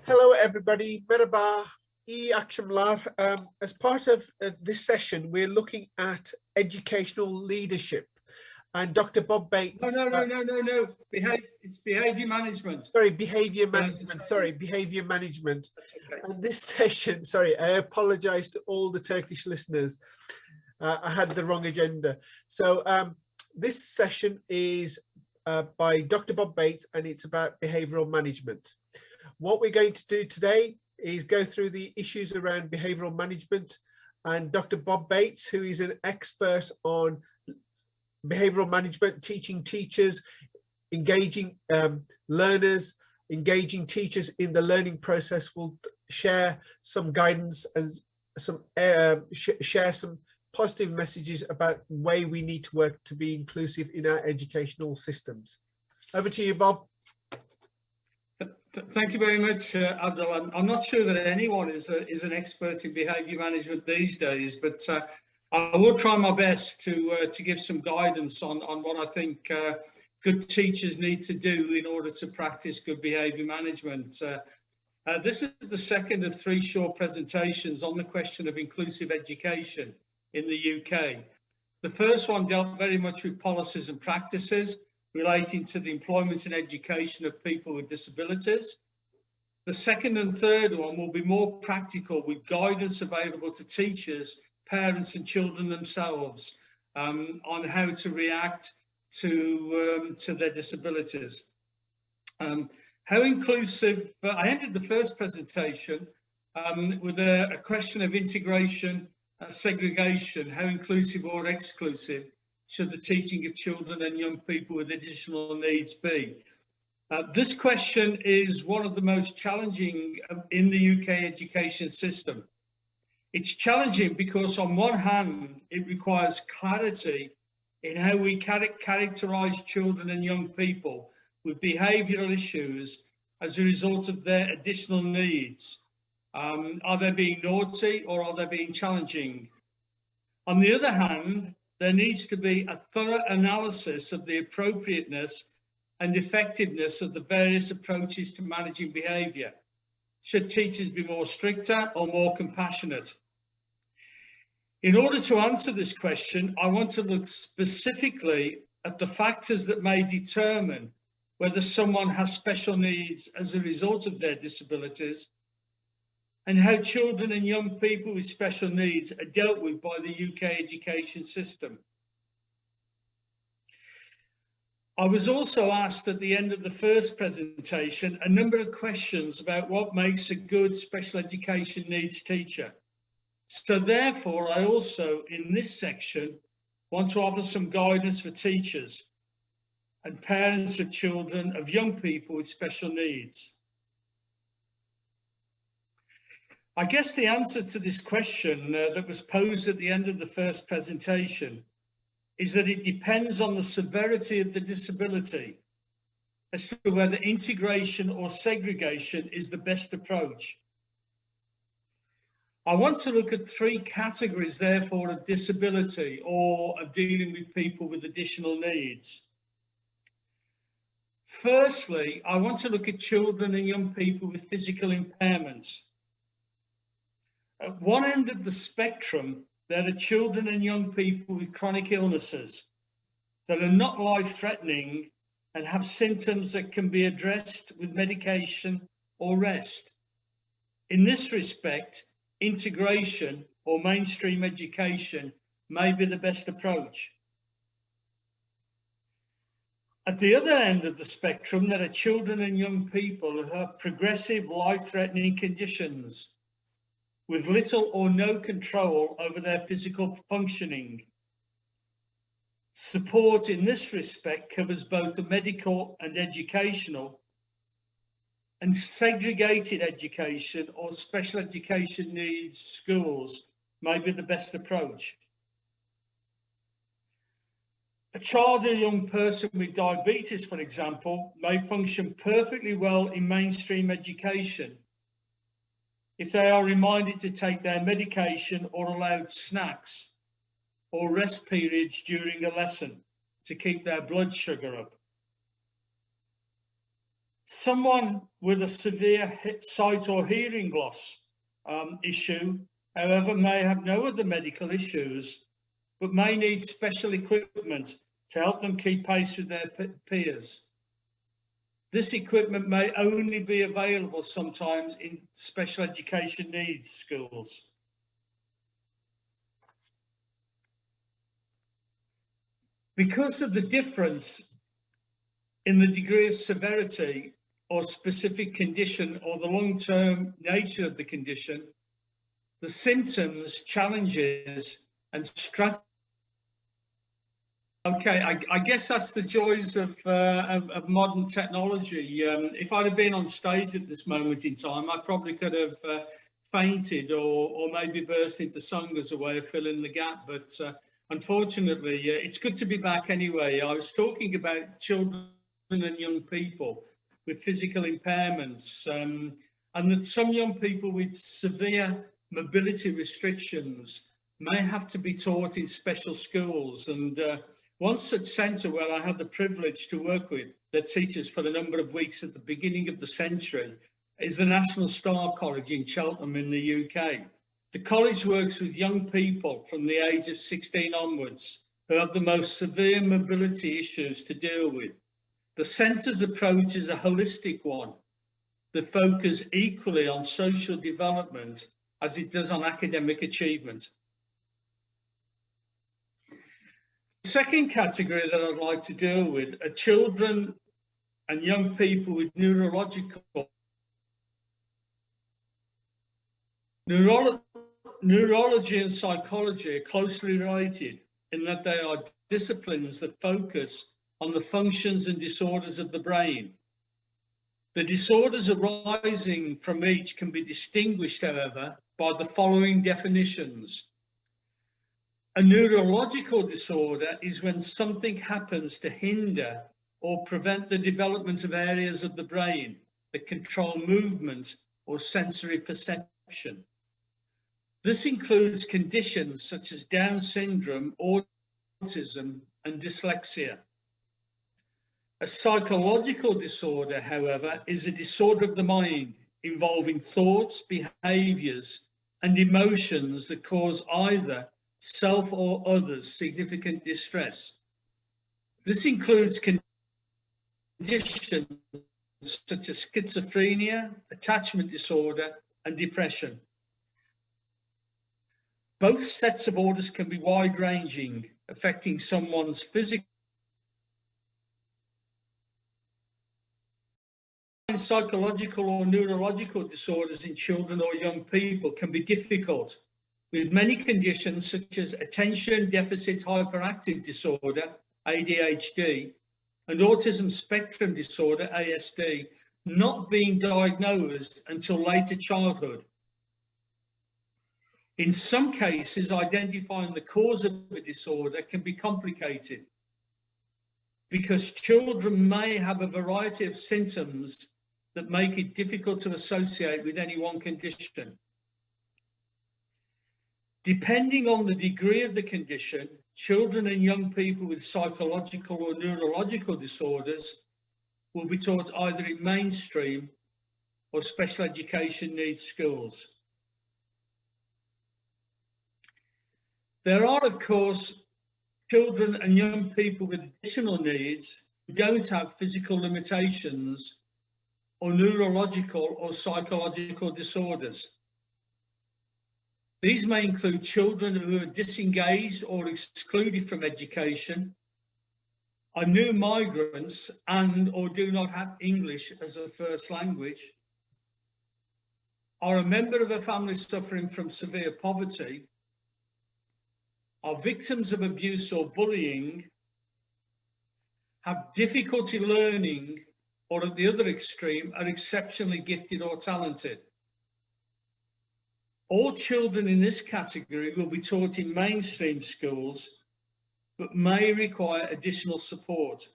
Hello everybody, merhaba, iyi akşamlar. As part of this session, we're looking at educational leadership. And Dr. Bob Bates... No. It's behavior management. Sorry, behavior management. Sorry, behavior management. That's okay. And this session, sorry, I apologize to all the Turkish listeners. I had the wrong agenda. So this session is by Dr. Bob Bates, and it's about behavioral management. What we're going to do today is go through the issues around behavioral management, and Dr. Bob Bates, who is an expert on behavioral management, teaching teachers, engaging learners, engaging teachers in the learning process, will share some guidance and some share some positive messages about the way we need to work to be inclusive in our educational systems. Over to you, Bob. Thank you very much, Abdul. I'm not sure that anyone is an expert in behaviour management these days, but I will try my best to give some guidance on what I think good teachers need to do in order to practice good behaviour management. This is the second of 3 short presentations on the question of inclusive education in the UK. The first one dealt very much with policies and practices relating to the employment and education of people with disabilities. The second and third one will be more practical, with guidance available to teachers, parents and children themselves on how to react to their disabilities. How inclusive, I ended the first presentation with a question of integration, segregation, how inclusive or exclusive should the teaching of children and young people with additional needs be? This question is one of the most challenging in the UK education system. It's challenging because on one hand, it requires clarity in how we characterise children and young people with behavioural issues as a result of their additional needs. Are they being naughty or are they being challenging? On the other hand, there needs to be a thorough analysis of the appropriateness and effectiveness of the various approaches to managing behaviour. Should teachers be more stricter or more compassionate? In order to answer this question, I want to look specifically at the factors that may determine whether someone has special needs as a result of their disabilities, and how children and young people with special needs are dealt with by the UK education system. I was also asked at the end of the first presentation a number of questions about what makes a good special education needs teacher. So therefore, I also, in this section, want to offer some guidance for teachers and parents of children, of young people with special needs. I guess the answer to this question that was posed at the end of the first presentation is that it depends on the severity of the disability as to whether integration or segregation is the best approach. I want to look at 3 categories, therefore, of disability or of dealing with people with additional needs. Firstly, I want to look at children and young people with physical impairments. At one end of the spectrum, there are children and young people with chronic illnesses that are not life-threatening and have symptoms that can be addressed with medication or rest. In this respect, integration or mainstream education may be the best approach. At the other end of the spectrum, there are children and young people who have progressive life-threatening conditions with little or no control over their physical functioning. Support in this respect covers both the medical and educational, and segregated education or special education needs schools may be the best approach. A child or young person with diabetes, for example, may function perfectly well in mainstream education if they are reminded to take their medication or allowed snacks or rest periods during a lesson to keep their blood sugar up. Someone with a severe sight or hearing loss issue, however, may have no other medical issues, but may need special equipment to help them keep pace with their peers. This equipment may only be available sometimes in special education needs schools. Because of the difference in the degree of severity or specific condition or the long-term nature of the condition, the symptoms, challenges, and strategies. Okay, I guess that's the joys of modern technology. If I'd have been on stage at this moment in time, I probably could have fainted or maybe burst into song as a way of filling the gap. But unfortunately, it's good to be back anyway. I was talking about children and young people with physical impairments, and that some young people with severe mobility restrictions may have to be taught in special schools. And one such centre where I had the privilege to work with their teachers for a number of weeks at the beginning of the century is the National Star College in Cheltenham in the UK. The college works with young people from the age of 16 onwards who have the most severe mobility issues to deal with. The centre's approach is a holistic one that focuses equally on social development as it does on academic achievement. The second category that I'd like to deal with are children and young people with neurology and psychology are closely related in that they are disciplines that focus on the functions and disorders of the brain. The disorders arising from each can be distinguished, however, by the following definitions. A neurological disorder is when something happens to hinder or prevent the development of areas of the brain that control movement or sensory perception. This includes conditions such as Down syndrome, autism, and dyslexia. A psychological disorder, however, is a disorder of the mind involving thoughts, behaviours, and emotions that cause either self or others significant distress. This includes conditions such as schizophrenia, attachment disorder, and depression. Both sets of orders can be wide-ranging, affecting someone's physical and psychological or neurological disorders in children or young people can be difficult, with many conditions such as attention deficit hyperactive disorder, ADHD, and autism spectrum disorder, ASD, not being diagnosed until later childhood. In some cases, identifying the cause of the disorder can be complicated because children may have a variety of symptoms that make it difficult to associate with any one condition. Depending on the degree of the condition, children and young people with psychological or neurological disorders will be taught either in mainstream or special education needs schools. There are, of course, children and young people with additional needs who don't have physical limitations or neurological or psychological disorders. These may include children who are disengaged or excluded from education, are new migrants and or do not have English as a first language, are a member of a family suffering from severe poverty, are victims of abuse or bullying, have difficulty learning, or at the other extreme, are exceptionally gifted or talented. All children in this category will be taught in mainstream schools, but may require additional support.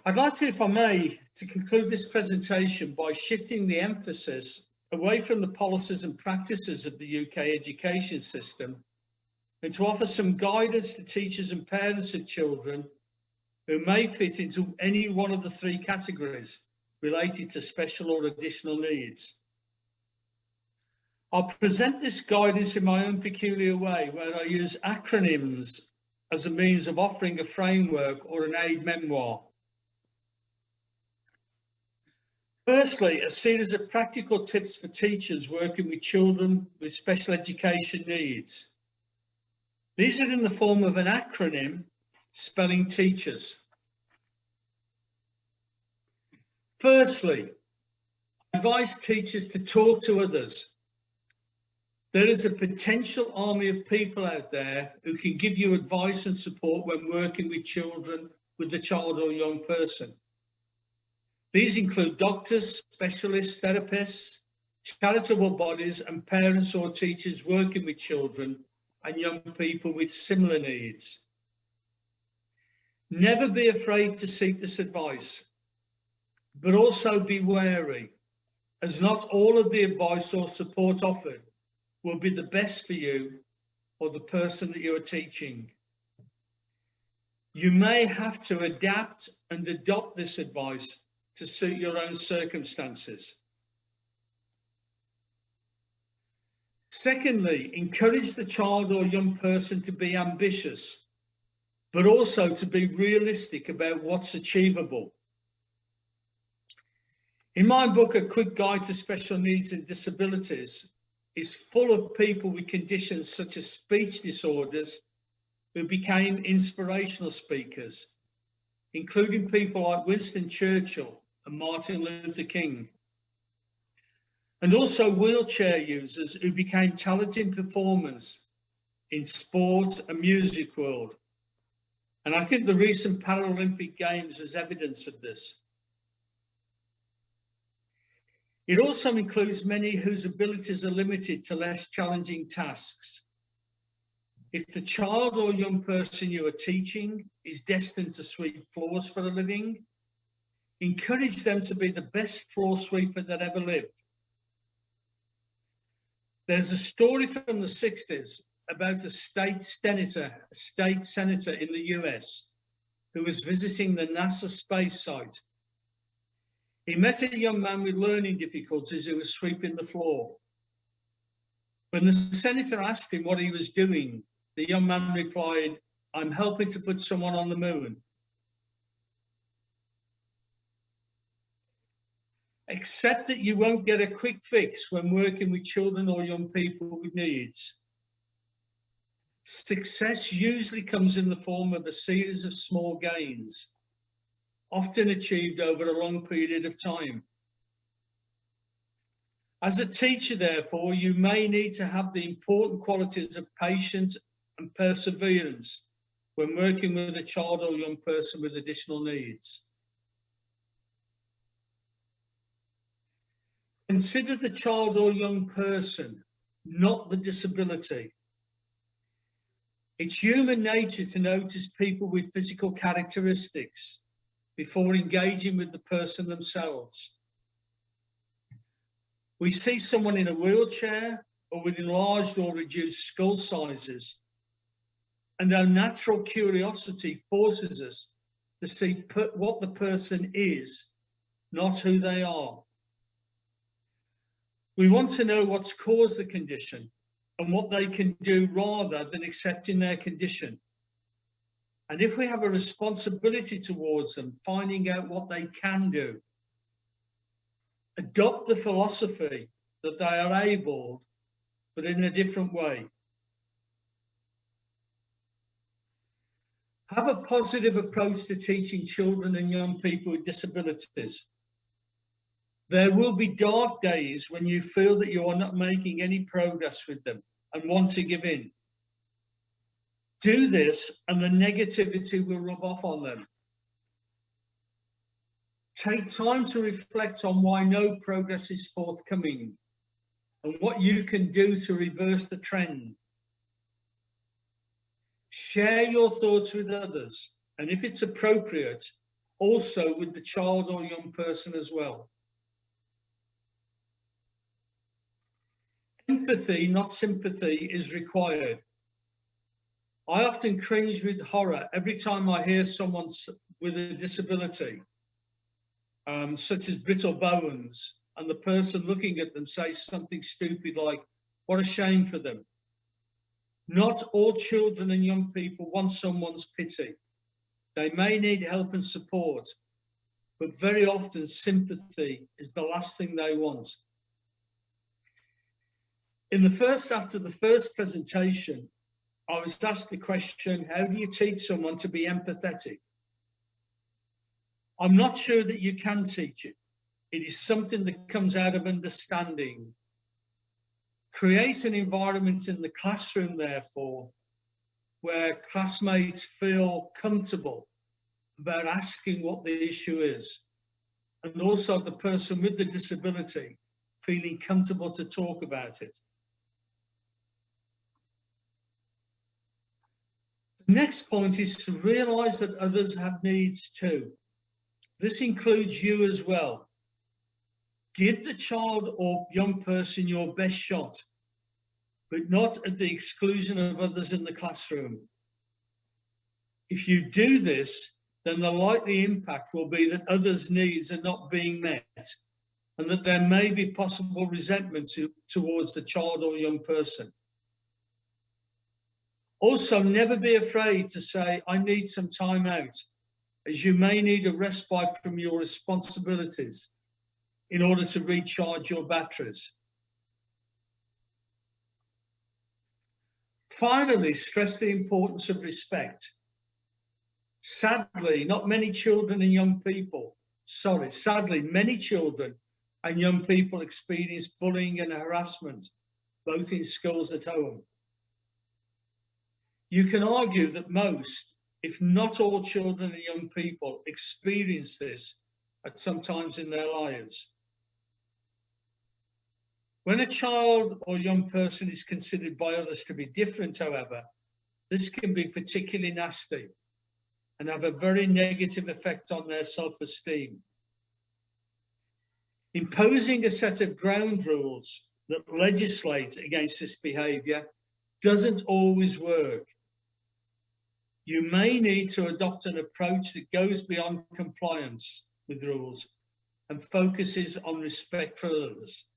I'd like to, if I may, to conclude this presentation by shifting the emphasis away from the policies and practices of the UK education system and to offer some guidance to teachers and parents of children who may fit into any one of the three categories related to special or additional needs. I'll present this guidance in my own peculiar way, where I use acronyms as a means of offering a framework or an aid memoir. Firstly, a series of practical tips for teachers working with children with special education needs. These are in the form of an acronym spelling teachers. Firstly, I advise teachers to talk to others. There is a potential army of people out there who can give you advice and support when working with children, with the child or young person. These include doctors, specialists, therapists, charitable bodies, and parents or teachers working with children and young people with similar needs. Never be afraid to seek this advice, but also be wary, as not all of the advice or support offered will be the best for you or the person that you are teaching. You may have to adapt and adopt this advice to suit your own circumstances. Secondly, encourage the child or young person to be ambitious, but also to be realistic about what's achievable. In my book, A Quick Guide to Special Needs and Disabilities, is full of people with conditions such as speech disorders who became inspirational speakers, including people like Winston Churchill and Martin Luther King, and also wheelchair users who became talented performers in sport and music world. And I think the recent Paralympic Games is evidence of this. It also includes many whose abilities are limited to less challenging tasks. If the child or young person you are teaching is destined to sweep floors for a living, encourage them to be the best floor sweeper that ever lived. There's a story from the 60s about a state senator in the US who was visiting the NASA space site. He met a young man with learning difficulties who was sweeping the floor. When the senator asked him what he was doing, the young man replied, "I'm helping to put someone on the moon." Accept that you won't get a quick fix when working with children or young people with needs. Success usually comes in the form of a series of small gains, often achieved over a long period of time. As a teacher, therefore, you may need to have the important qualities of patience and perseverance when working with a child or young person with additional needs. Consider the child or young person, not the disability. It's human nature to notice people with physical characteristics before engaging with the person themselves. We see someone in a wheelchair or with enlarged or reduced skull sizes, and our natural curiosity forces us to see what the person is, not who they are. We want to know what's caused the condition and what they can do rather than accepting their condition. And if we have a responsibility towards them, finding out what they can do. Adopt the philosophy that they are able, but in a different way. Have a positive approach to teaching children and young people with disabilities. There will be dark days when you feel that you are not making any progress with them and want to give in. Do this and the negativity will rub off on them. Take time to reflect on why no progress is forthcoming and what you can do to reverse the trend. Share your thoughts with others, and if it's appropriate, also with the child or young person as well. Empathy, not sympathy, is required. I often cringe with horror every time I hear someone with a disability, such as brittle bones, and the person looking at them says something stupid like, "What a shame for them." Not all children and young people want someone's pity. They may need help and support, but very often sympathy is the last thing they want. After the first presentation, I was asked the question, how do you teach someone to be empathetic? I'm not sure that you can teach it. It is something that comes out of understanding. Create an environment in the classroom, therefore, where classmates feel comfortable about asking what the issue is, and also the person with the disability feeling comfortable to talk about it. The next point is to realise that others have needs too. This includes you as well. Give the child or young person your best shot, but not at the exclusion of others in the classroom. If you do this, then the likely impact will be that others' needs are not being met, and that there may be possible resentment towards the child or young person. Also, never be afraid to say, "I need some time out," as you may need a respite from your responsibilities in order to recharge your batteries. Finally, stress the importance of respect. Sadly, many children and young people experience bullying and harassment, both in schools and at home. You can argue that most, if not all, children and young people experience this at some times in their lives. When a child or young person is considered by others to be different, however, this can be particularly nasty and have a very negative effect on their self-esteem. Imposing a set of ground rules that legislate against this behaviour doesn't always work. You may need to adopt an approach that goes beyond compliance with rules and focuses on respect for others.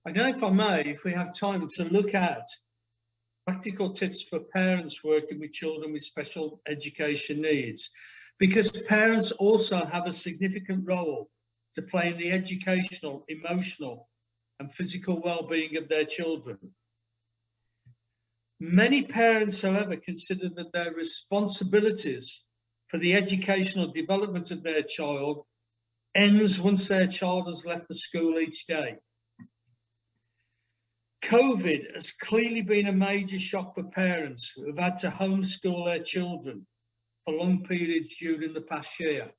I don't know if I may, if we have time, to look at practical tips for parents working with children with special education needs, because parents also have a significant role to play in the educational, emotional, and physical well-being of their children. Many parents, however, consider that their responsibilities for the educational development of their child ends once their child has left the school each day. COVID has clearly been a major shock for parents who have had to homeschool their children for long periods during the past year.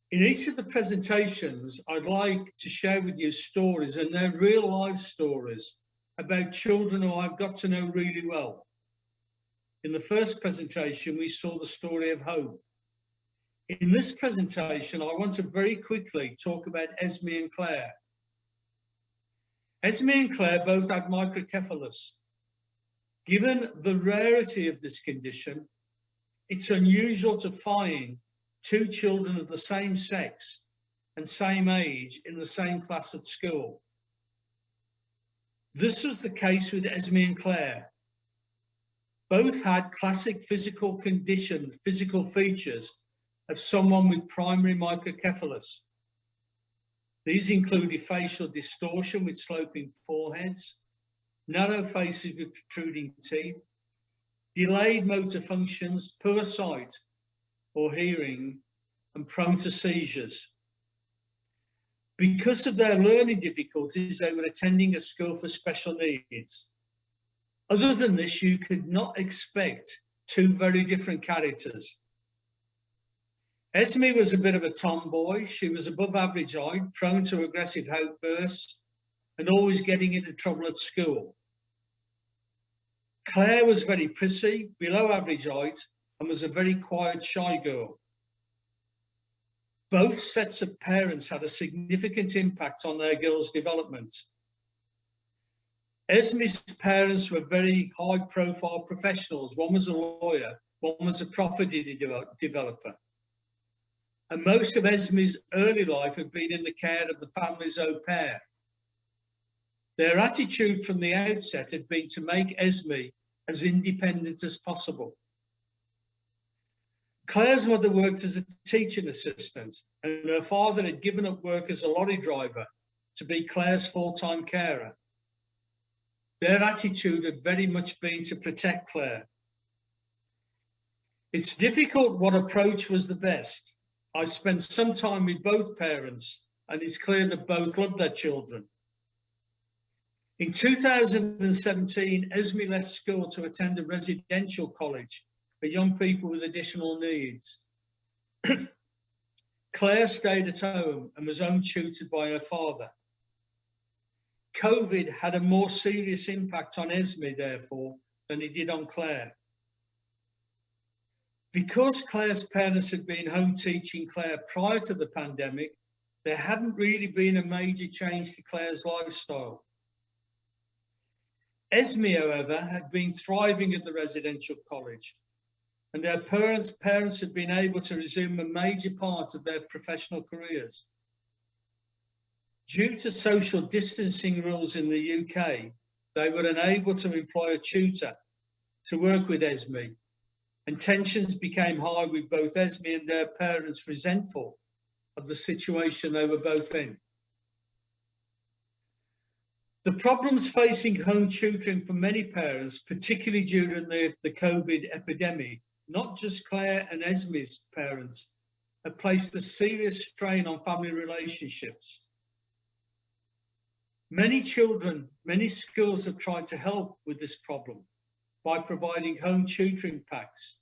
In each of the presentations, I'd like to share with you stories, and they're real life stories about children who I've got to know really well. In the first presentation, we saw the story of Hope. In this presentation, I want to very quickly talk about Esme and Claire. Esme and Claire both had microcephalus. Given the rarity of this condition, it's unusual to find two children of the same sex and same age in the same class at school. This was the case with Esme and Claire. Both had classic physical features of someone with primary microcephalus. These included facial distortion with sloping foreheads, narrow faces with protruding teeth, delayed motor functions, poor sight or hearing, and prone to seizures. Because of their learning difficulties, they were attending a school for special needs. Other than this, you could not expect two very different characters. Esme was a bit of a tomboy. She was above average height, prone to aggressive outbursts, and always getting into trouble at school. Claire was very prissy, below average height, and was a very quiet, shy girl. Both sets of parents had a significant impact on their girls' development, Esme's parents were very high-profile professionals. One was a lawyer, one was a property developer. And most of Esme's early life had been in the care of the family's au pair. Their attitude from the outset had been to make Esme as independent as possible. Claire's mother worked as a teaching assistant, and her father had given up work as a lorry driver to be Claire's full-time carer. Their attitude had very much been to protect Claire. It's difficult what approach was the best. I spent some time with both parents, and it's clear that both loved their children. In 2017, Esme left school to attend a residential college for young people with additional needs. Claire stayed at home and was home-tutored by her father. COVID had a more serious impact on Esme, therefore, than it did on Claire. Because Claire's parents had been home teaching Claire prior to the pandemic, there hadn't really been a major change to Claire's lifestyle. Esme, however, had been thriving at the residential college, and their parents had been able to resume a major part of their professional careers. Due to social distancing rules in the UK, they were unable to employ a tutor to work with Esme, and tensions became high with both Esme and their parents resentful of the situation they were both in. The problems facing home tutoring for many parents, particularly during the COVID epidemic, not just Claire and Esme's parents, have placed a serious strain on family relationships. Many schools have tried to help with this problem by providing home tutoring packs